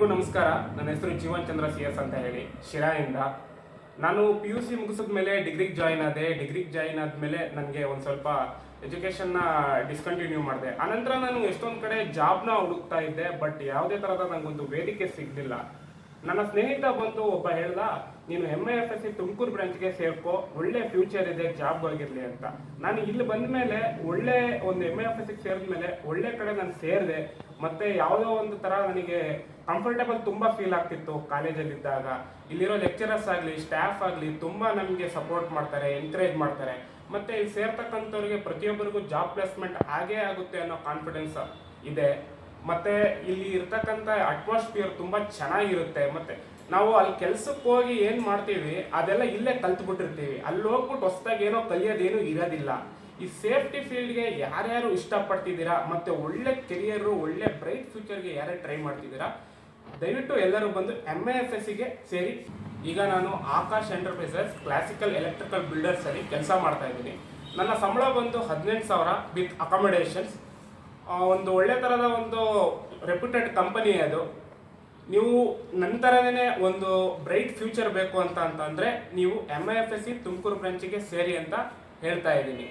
ಎಲ್ರಿಗೂ ನಮಸ್ಕಾರ. ನನ್ನ ಹೆಸರು ಜೀವನ್ ಚಂದ್ರ CS ಅಂತ ಹೇಳಿ, ಶಿರಾಯಿಂದ. ನಾನು PUC ಮುಗಿಸಿದ ಮೇಲೆ ಡಿಗ್ರಿಗೆ ಜಾಯಿನ್ ಆದೆ. ಡಿಗ್ರಿಗೆ ಜಾಯಿನ್ ಆದಮೇಲೆ ನನಗೆ ಒಂದು ಸ್ವಲ್ಪ ಎಜುಕೇಷನ್ನ ಡಿಸ್ಕಂಟಿನ್ಯೂ ಮಾಡಿದೆ. ಆನಂತರ ನಾನು ಎಷ್ಟೊಂದು ಕಡೆ ಜಾಬ್ನ ಹುಡುಕ್ತಾ ಇದ್ದೆ, ಬಟ್ ಯಾವುದೇ ಥರದ ನನಗೊಂದು ವೇದಿಕೆ ಸಿಗಲಿಲ್ಲ. ನನ್ನ ಸ್ನೇಹಿತ ಬಂದು ಒಬ್ಬ ಹೇಳ್ದ, ನೀನು MIFSC ತುಮಕೂರು ಬ್ರಾಂಚ್ಗೆ ಸೇರ್ಕೋ, ಒಳ್ಳೆ ಫ್ಯೂಚರ್ ಇದೆ ಜಾಬ್ಗಳಿಗಿರಲಿ ಅಂತ. ನಾನು ಇಲ್ಲಿ ಬಂದ ಮೇಲೆ ಒಳ್ಳೆ ಒಂದು MIFSC ಸೇರಿದ ಮೇಲೆ ಒಳ್ಳೆ ಕಡೆ ನಾನು ಸೇರಿದೆ. ಮತ್ತೆ ಯಾವುದೋ ಒಂದು ಥರ ನನಗೆ ಕಂಫರ್ಟೇಬಲ್ ತುಂಬ ಫೀಲ್ ಆಗ್ತಿತ್ತು ಕಾಲೇಜಲ್ಲಿದ್ದಾಗ. ಇಲ್ಲಿರೋ ಲೆಕ್ಚರರ್ಸ್ ಆಗಲಿ, ಸ್ಟಾಫ್ ಆಗಲಿ ತುಂಬ ನಮಗೆ ಸಪೋರ್ಟ್ ಮಾಡ್ತಾರೆ, ಎನ್ಕರೇಜ್ ಮಾಡ್ತಾರೆ. ಮತ್ತು ಇಲ್ಲಿ ಸೇರ್ತಕ್ಕಂಥವ್ರಿಗೆ ಪ್ರತಿಯೊಬ್ಬರಿಗೂ ಜಾಬ್ ಪ್ಲೇಸ್ಮೆಂಟ್ ಆಗೇ ಆಗುತ್ತೆ ಅನ್ನೋ ಕಾನ್ಫಿಡೆನ್ಸ್ ಇದೆ. ಮತ್ತು ಇಲ್ಲಿ ಇರ್ತಕ್ಕಂಥ ಅಟ್ಮಾಸ್ಫಿಯರ್ ತುಂಬ ಚೆನ್ನಾಗಿರುತ್ತೆ. ಮತ್ತು ನಾವು ಅಲ್ಲಿ ಕೆಲ್ಸಕ್ಕೆ ಹೋಗಿ ಏನು ಮಾಡ್ತೀವಿ ಅದೆಲ್ಲ ಇಲ್ಲೇ ಕಲ್ತ್ಬಿಟ್ಟಿರ್ತೀವಿ. ಅಲ್ಲಿ ಹೋಗ್ಬಿಟ್ಟು ಹೊಸ್ದಾಗಿ ಏನೋ ಕಲಿಯೋದೇನು ಇರೋದಿಲ್ಲ. ಈ ಸೇಫ್ಟಿ ಫೀಲ್ಡ್ಗೆ ಯಾರ್ಯಾರು ಇಷ್ಟಪಡ್ತಿದ್ದೀರಾ ಮತ್ತು ಒಳ್ಳೆ ಕೆರಿಯರು, ಒಳ್ಳೆ ಬ್ರೈಟ್ ಫ್ಯೂಚರ್ಗೆ ಯಾರ್ಯಾರು ಟ್ರೈ ಮಾಡ್ತಿದ್ದೀರಾ, ದಯವಿಟ್ಟು ಎಲ್ಲರೂ ಬಂದು MIFSCಗೆ ಸೇರಿ. ಈಗ ನಾನು ಆಕಾಶ್ ಎಂಟರ್ಪ್ರೈಸಸ್ ಕ್ಲಾಸಿಕಲ್ ಎಲೆಕ್ಟ್ರಿಕಲ್ ಬಿಲ್ಡರ್ಸಲ್ಲಿ ಕೆಲಸ ಮಾಡ್ತಾ ಇದ್ದೀನಿ. ನನ್ನ ಸಂಬಳ ಬಂದು 18,000 ವಿತ್ ಅಕಾಮಿಡೇಷನ್ಸ್. ಒಂದು ಒಳ್ಳೆ ಥರದ ಒಂದು ರೆಪ್ಯೂಟೆಡ್ ಕಂಪನಿ ಅದು. ನೀವು ನಂತರನೇ ಒಂದು ಬ್ರೈಟ್ ಫ್ಯೂಚರ್ ಬೇಕು ಅಂತಂದರೆ ನೀವು MIFSC ತುಮಕೂರು ಬ್ರಾಂಚಿಗೆ ಸೇರಿ ಅಂತ ಹೇಳ್ತಾ ಇದ್ದೀನಿ.